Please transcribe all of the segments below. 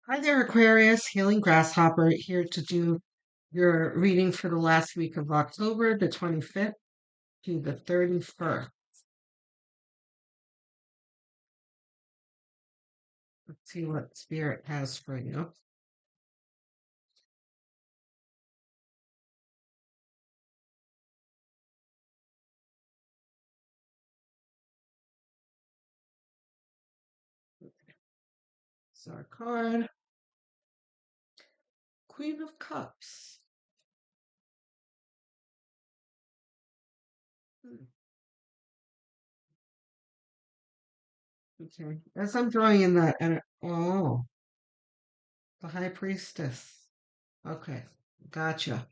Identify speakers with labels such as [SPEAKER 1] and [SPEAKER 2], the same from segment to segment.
[SPEAKER 1] Hi there, Aquarius. Healing Grasshopper here to do your reading for the last week of October, the 25th to the 31st. Let's see what Spirit has for you. So our card, Queen of Cups. Hmm, Okay, as I'm drawing in that, and oh, the High Priestess. Okay, gotcha.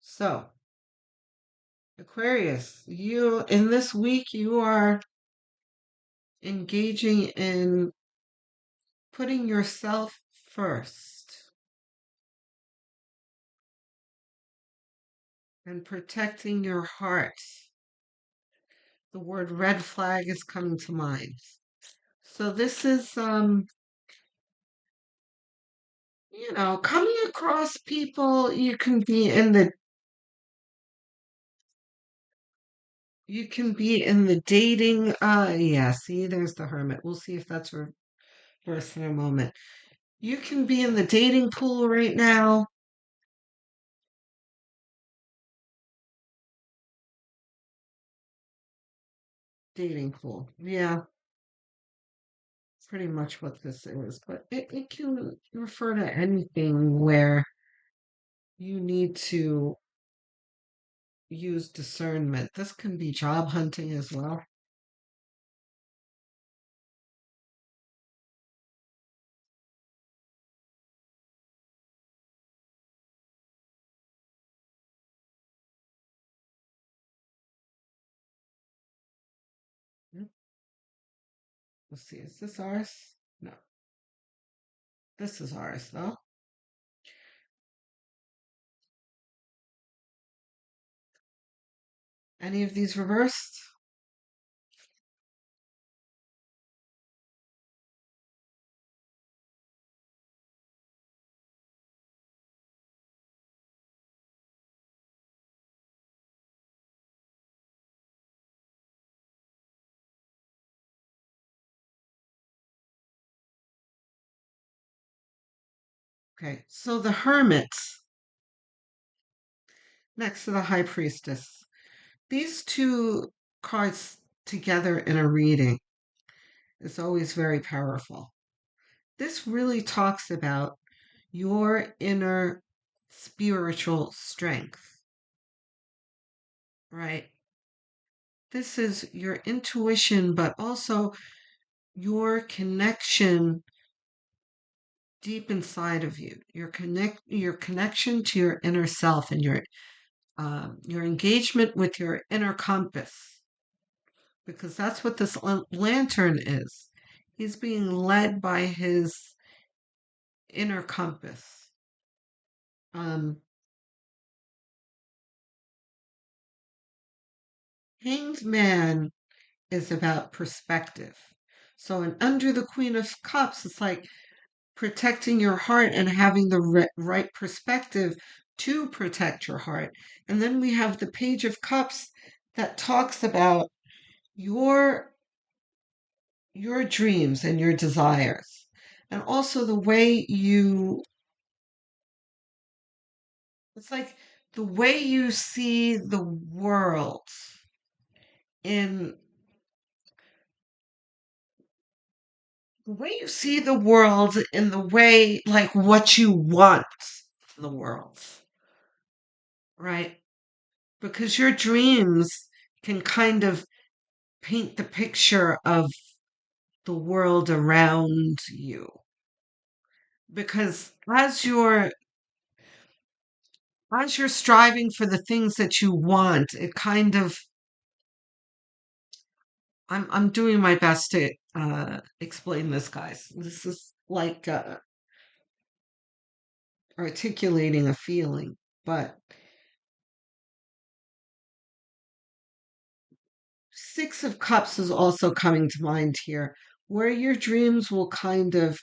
[SPEAKER 1] So, Aquarius, you in this week you are engaging in putting yourself first and protecting your heart. The word red flag is coming to mind. So this is coming across people you can be in the dating yeah, see there's the hermit. We'll see if that's reversed in a moment. You can be in the dating pool right now. Dating pool. Yeah, pretty much what this is. But it can refer to anything where you need to use discernment. This can be job hunting as well. Hmm, Let's see, is this ours? No, this is ours though. Any of these reversed? Okay, so the Hermit next to the High Priestess. These two cards together in a reading is always very powerful. This really talks about your inner spiritual strength, right? This is your intuition, but also your connection deep inside of you. Your connection to your inner self and your engagement with your inner compass, because that's what this lantern is. He's being led by his inner compass. Um, Hanged Man is about perspective. So, and under the Queen of Cups, it's like protecting your heart and having the right perspective to protect your heart. And then we have the Page of Cups that talks about your your dreams and your desires, and also the way you it's like the way you see the world in the way you see the world in the way like what you want in the world, right? Because your dreams can kind of paint the picture of the world around you. Because as you're striving for the things that you want, it kind of I'm doing my best to explain this, guys. This is like articulating a feeling, but Six of Cups is also coming to mind here, where your dreams will kind of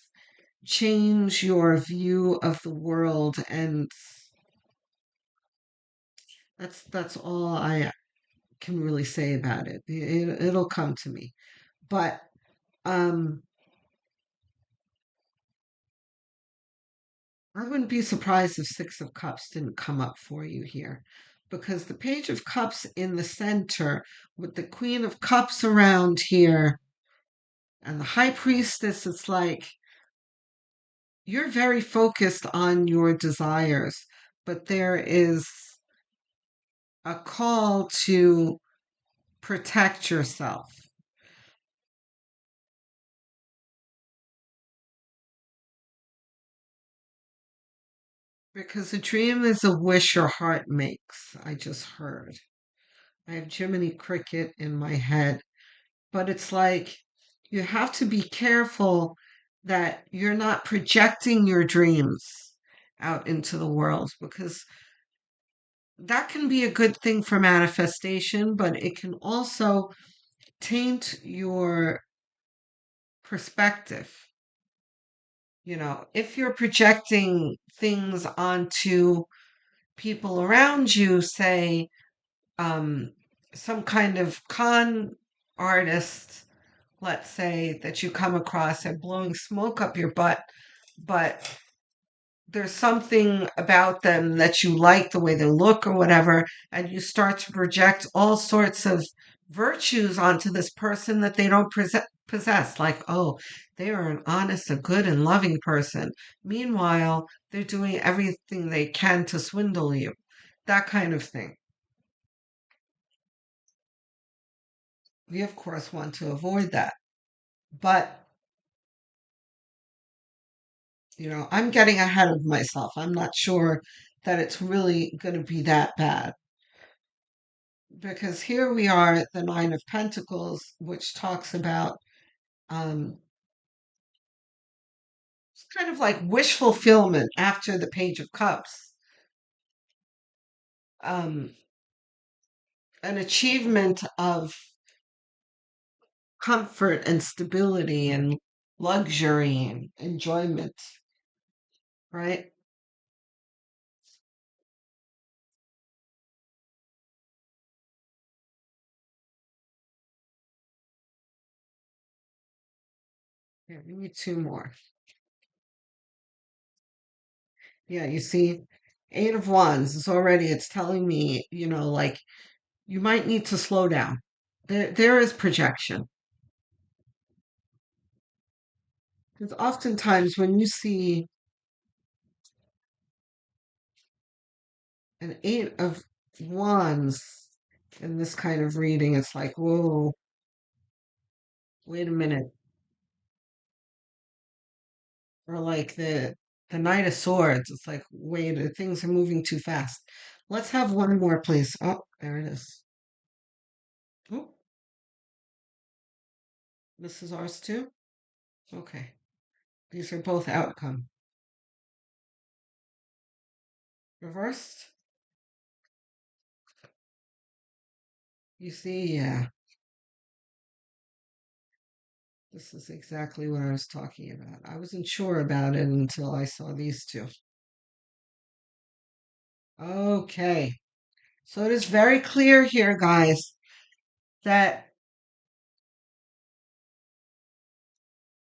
[SPEAKER 1] change your view of the world, and that's all I can really say about it. It'll come to me. But um I wouldn't be surprised if Six of Cups didn't come up for you here, because the Page of Cups in the center with the Queen of Cups around here and the High Priestess, it's like you're very focused on your desires, but there is a call to protect yourself, because a dream is a wish your heart makes. I just heard. I have Jiminy Cricket in my head, but it's like you have to be careful that you're not projecting your dreams out into the world, because that can be a good thing for manifestation, but it can also taint your perspective. If you're projecting things onto people around you, say, um, some kind of con artist, let's say, that you come across and blowing smoke up your butt, but there's something about them that you like, the way they look or whatever, and you start to project all sorts of virtues onto this person that they don't possess. Like, oh, they are an honest, a good, and loving person. Meanwhile, they're doing everything they can to swindle you. That kind of thing. We, of course, want to avoid that. But, I'm getting ahead of myself. I'm not sure that it's really going to be that bad. Because here we are, the Nine of Pentacles, which talks about it's kind of like wish fulfillment after the Page of Cups, um, an achievement of comfort and stability and luxury and enjoyment, right? Here, we need two more. Yeah, you see, Eight of Wands is already, it's telling me, like you might need to slow down. There is projection. Because oftentimes when you see an Eight of Wands in this kind of reading, it's like, whoa, wait a minute. Or like the Knight of Swords, it's like, wait, things are moving too fast. Let's have one more, please. Oh, there it is. Oh, this is ours too? Okay. These are both outcome. Reversed? You see, yeah. This is exactly what I was talking about. I wasn't sure about it until I saw these two. Okay. So it is very clear here, guys, that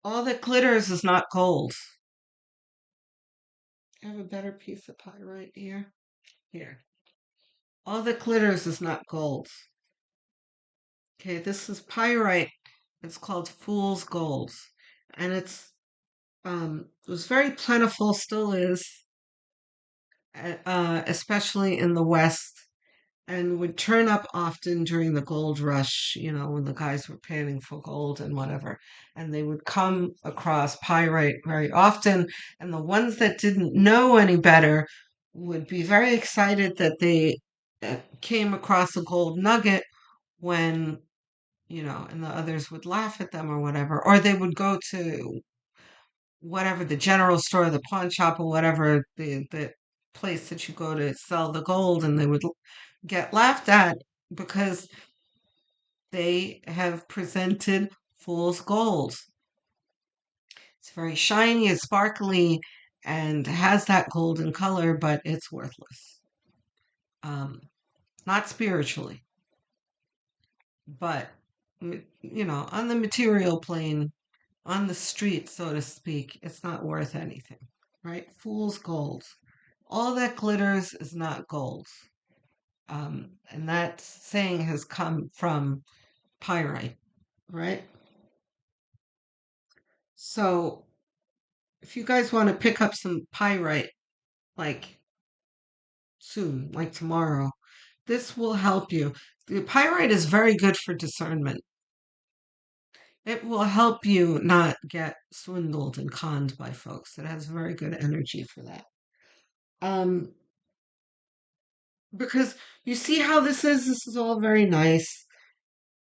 [SPEAKER 1] all that glitters is not gold. I have a better piece of pie right here. Here. All that glitters is not gold. Okay, this is pyrite. It's called fool's gold. And it was very plentiful, still is, especially in the West, and would turn up often during the gold rush, when the guys were panning for gold and whatever. And they would come across pyrite very often. And the ones that didn't know any better would be very excited that they came across a gold nugget when, and the others would laugh at them or whatever. Or they would go to whatever, the general store, the pawn shop, or whatever, the place that you go to sell the gold, and they would get laughed at because they have presented fool's gold. It's very shiny, it's sparkly, and has that golden color, but it's worthless. Um, Not spiritually, but on the material plane, on the street, so to speak, it's not worth anything, right? Fool's gold. All that glitters is not gold. And that saying has come from pyrite, right? So if you guys want to pick up some pyrite, like soon, like tomorrow, this will help you. The pyrite is very good for discernment. It will help you not get swindled and conned by folks. It has very good energy for that. Um, because you see how this is? This is all very nice.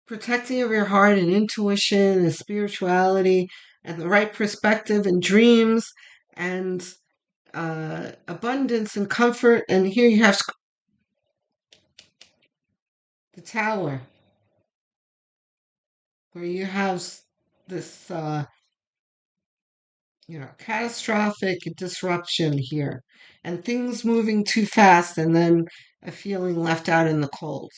[SPEAKER 1] Protecting of your heart and intuition and spirituality and the right perspective and dreams and abundance and comfort. And here you have the tower where you have this, catastrophic disruption here and things moving too fast and then a feeling left out in the cold,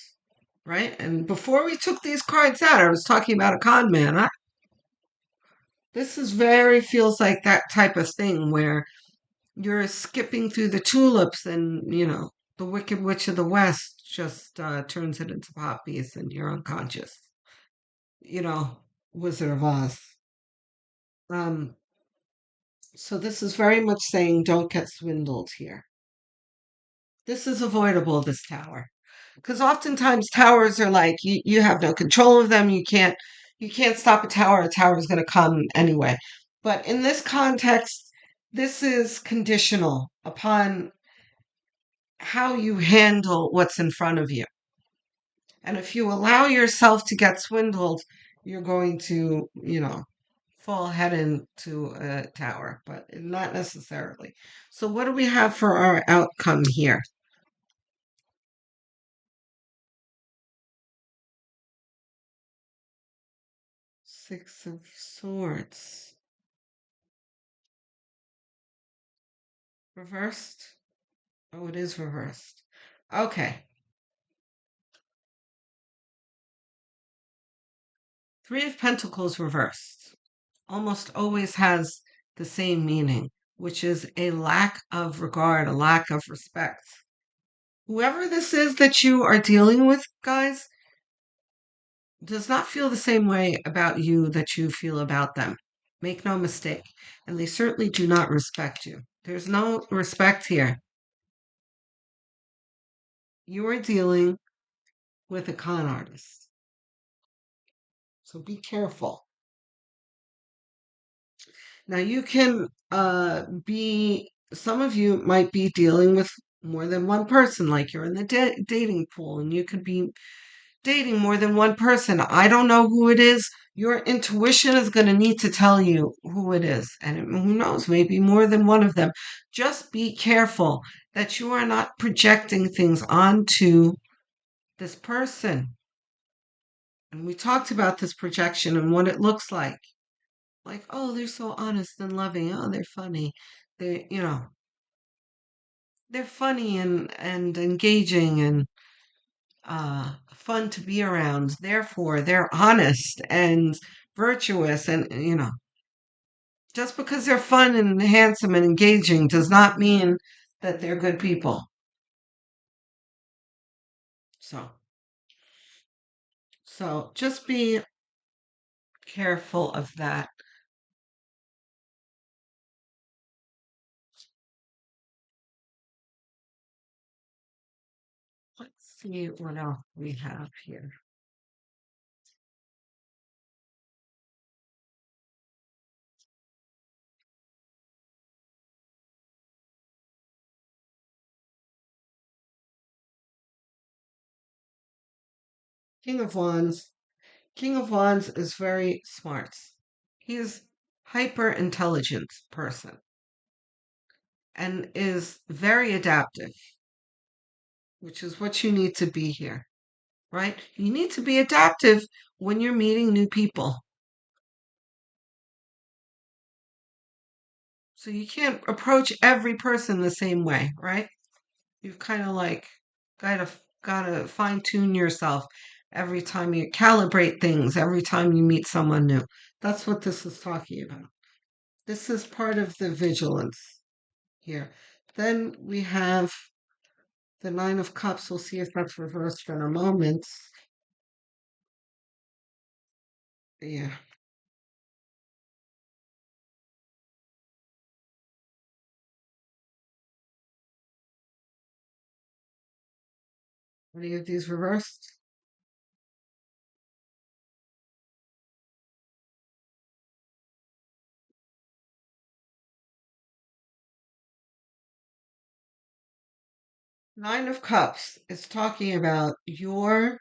[SPEAKER 1] right? And before we took these cards out, I was talking about a con man. This is very feels like that type of thing where you're skipping through the tulips and, the Wicked Witch of the West just turns it into poppies and you're unconscious. You know, Wizard of Oz. Um, so this is very much saying don't get swindled here. This is avoidable, this tower. Because oftentimes towers are like you have no control of them. You can't stop a tower is gonna come anyway. But in this context, this is conditional upon how you handle what's in front of you. And if you allow yourself to get swindled, you're going to, fall head into a tower, but not necessarily. So, what do we have for our outcome here? Six of Swords. Reversed? Oh, it is reversed. Okay. Three of Pentacles reversed almost always has the same meaning, which is a lack of regard, a lack of respect. Whoever this is that you are dealing with, guys, does not feel the same way about you that you feel about them. Make no mistake. And they certainly do not respect you. There's no respect here. You are dealing with a con artist. So be careful. Now you can some of you might be dealing with more than one person, like you're in the dating pool and you could be dating more than one person. I don't know who it is. Your intuition is going to need to tell you who it is. And who knows, maybe more than one of them. Just be careful that you are not projecting things onto this person. And we talked about this projection and what it looks like. Like, oh, they're so honest and loving. Oh, they're funny. They, they're funny and engaging and fun to be around. Therefore, they're honest and virtuous. And, just because they're fun and handsome and engaging does not mean that they're good people. So, just be careful of that. Let's see what else we have here. King of Wands. King of Wands is very smart. He's hyper intelligent person and is very adaptive, which is what you need to be here, right? You need to be adaptive when you're meeting new people. So you can't approach every person the same way, right? You've kind of like gotta gotta fine tune yourself every time you calibrate things, every time you meet someone new. That's what this is talking about. This is part of the vigilance here. Then we have the Nine of Cups. We'll see if that's reversed in a moment. Yeah. Any of these reversed? Nine of Cups is talking about your,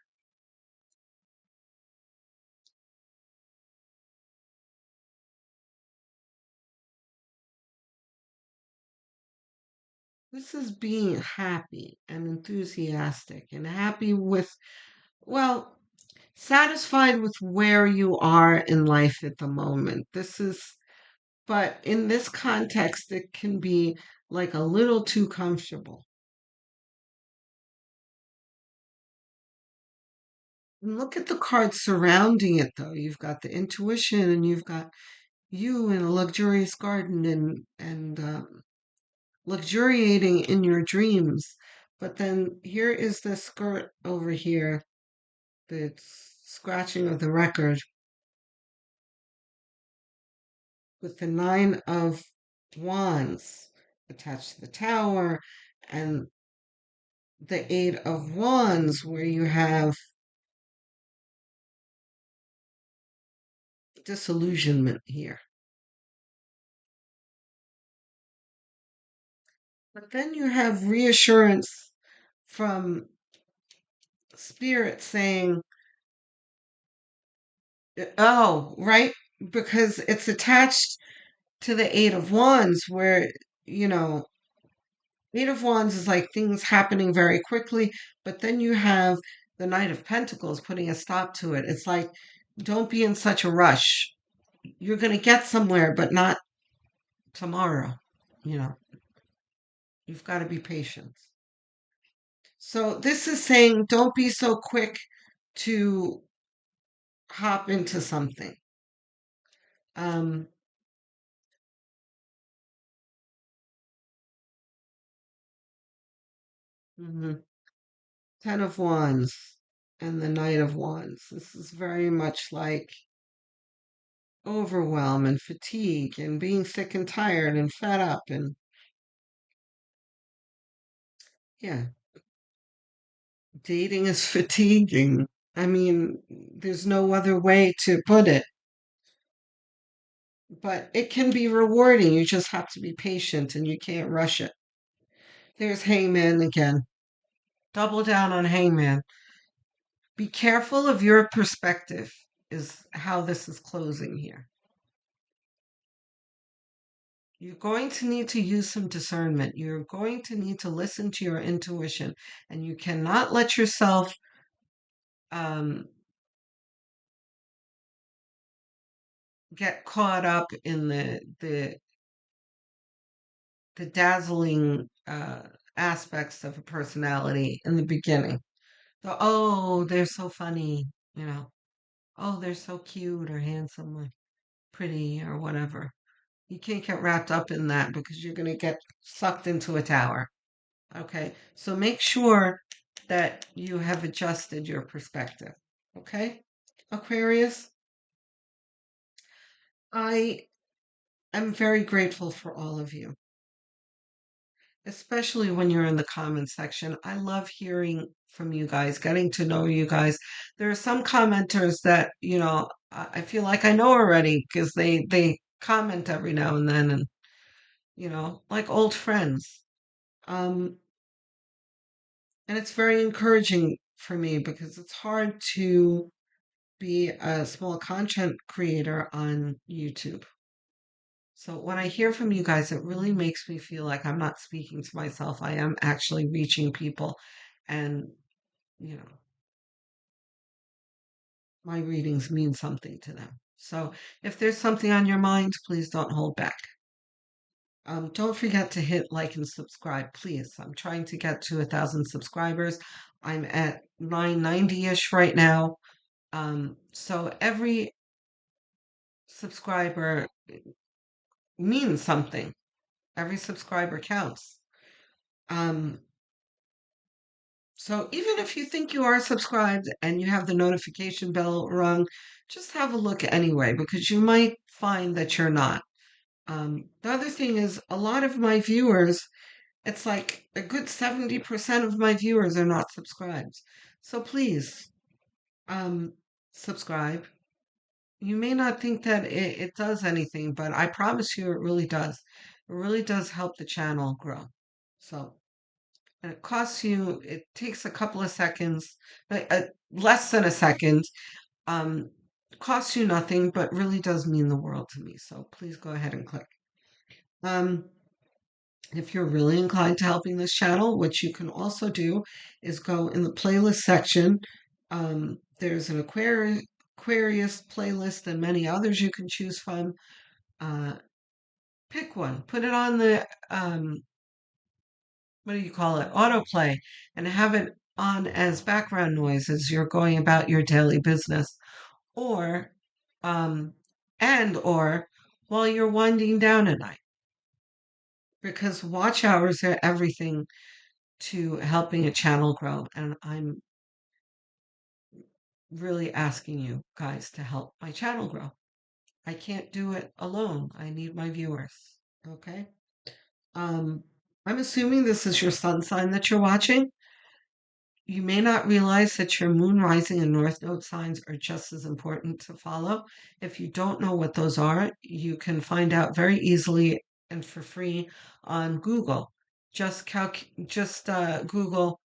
[SPEAKER 1] this is being happy and enthusiastic and happy with, well, satisfied with where you are in life at the moment. This is, but in this context, it can be like a little too comfortable. And look at the cards surrounding it, though. You've got the intuition, and you've got you in a luxurious garden and luxuriating in your dreams. But then here is the skirt over here, the scratching of the record with the Nine of Wands attached to the Tower and the Eight of Wands, where you have disillusionment here. But then you have reassurance from Spirit saying, oh, right? Because it's attached to the Eight of Wands, where, you know, Eight of Wands is like things happening very quickly, but then you have the Knight of Pentacles putting a stop to it. It's like, don't be in such a rush. You're going to get somewhere, but not tomorrow. You know, you've got to be patient. So this is saying don't be so quick to hop into something. Um, mhm. Ten of Wands and the Knight of Wands. This is very much like overwhelm and fatigue and being sick and tired and fed up and yeah, dating is fatiguing. I mean, there's no other way to put it, but it can be rewarding. You just have to be patient and you can't rush it. There's Hangman again. Double down on Hangman. Be careful of your perspective, is how this is closing here. You're going to need to use some discernment. You're going to need to listen to your intuition, and you cannot let yourself um, get caught up in the dazzling aspects of a personality in the beginning. The, oh, they're so funny, you know. Oh, they're so cute or handsome or pretty or whatever. You can't get wrapped up in that because you're going to get sucked into a tower. Okay, so make sure that you have adjusted your perspective. Okay, Aquarius, I am very grateful for all of you, especially when you're in the comment section. I love hearing from you guys, getting to know you guys. There are some commenters that, you know, I feel like I know already because they comment every now and then and, you know, like old friends. Um, and it's very encouraging for me because it's hard to be a small content creator on YouTube. So when I hear from you guys, it really makes me feel like I'm not speaking to myself. I am actually reaching people and, you know, my readings mean something to them. So if there's something on your mind, please don't hold back. Don't forget to hit like and subscribe, please. I'm trying to get to 1,000 subscribers. I'm at 990-ish right now. So every subscriber means something. Every subscriber counts. Um, so even if you think you are subscribed and you have the notification bell rung, just have a look anyway, because you might find that you're not. The other thing is a lot of my viewers, it's like a good 70% of my viewers are not subscribed. So please, um, subscribe. You may not think that it does anything, but I promise you it really does. It really does help the channel grow. So, and it costs you, it takes a couple of seconds, less than a second, um, costs you nothing, but really does mean the world to me. So please go ahead and click. Um, if you're really inclined to helping this channel, what you can also do is go in the playlist section. There's an Aquarius playlist and many others you can choose from. Uh, Pick one, put it on the what do you call it, autoplay, and have it on as background noise as you're going about your daily business, or um, or while you're winding down at night, because watch hours are everything to helping a channel grow, and I'm really asking you guys to help my channel grow. I can't do it alone. I need my viewers. Okay. Um, I'm assuming this is your sun sign that you're watching. You may not realize that your moon, rising, and north node signs are just as important to follow. If you don't know what those are, you can find out very easily and for free on Google. Just Google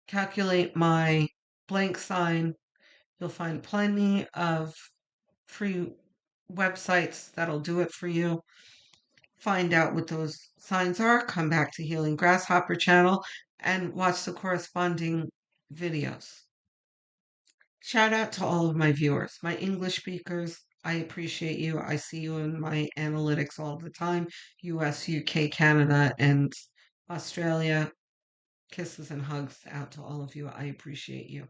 [SPEAKER 1] calculate my blank sign. You'll find plenty of free websites that'll do it for you. Find out what those signs are, come back to Healing Grasshopper channel and watch the corresponding videos. Shout out to all of my viewers, my English speakers. I appreciate you. I see you in my analytics all the time. US, UK, Canada, and Australia. Kisses and hugs out to all of you. I appreciate you.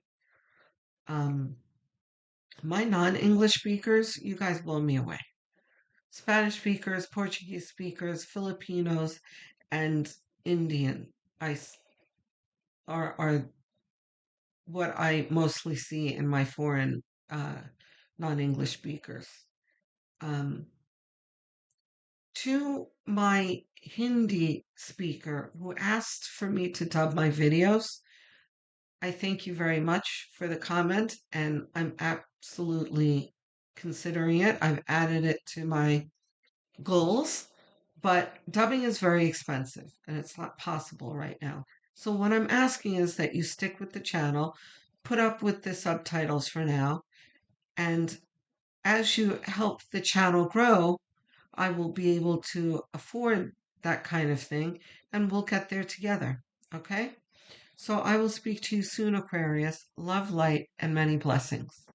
[SPEAKER 1] Um, my non-English speakers, you guys blow me away. Spanish speakers, Portuguese speakers, Filipinos, and Indian are what I mostly see in my foreign non-English speakers. Um, to my Hindi speaker who asked for me to dub my videos, I thank you very much for the comment, and I'm absolutely considering it. I've added it to my goals, but dubbing is very expensive and it's not possible right now. So, what I'm asking is that you stick with the channel, put up with the subtitles for now, and as you help the channel grow, I will be able to afford that kind of thing and we'll get there together. Okay? So I will speak to you soon, Aquarius. Love, light, and many blessings.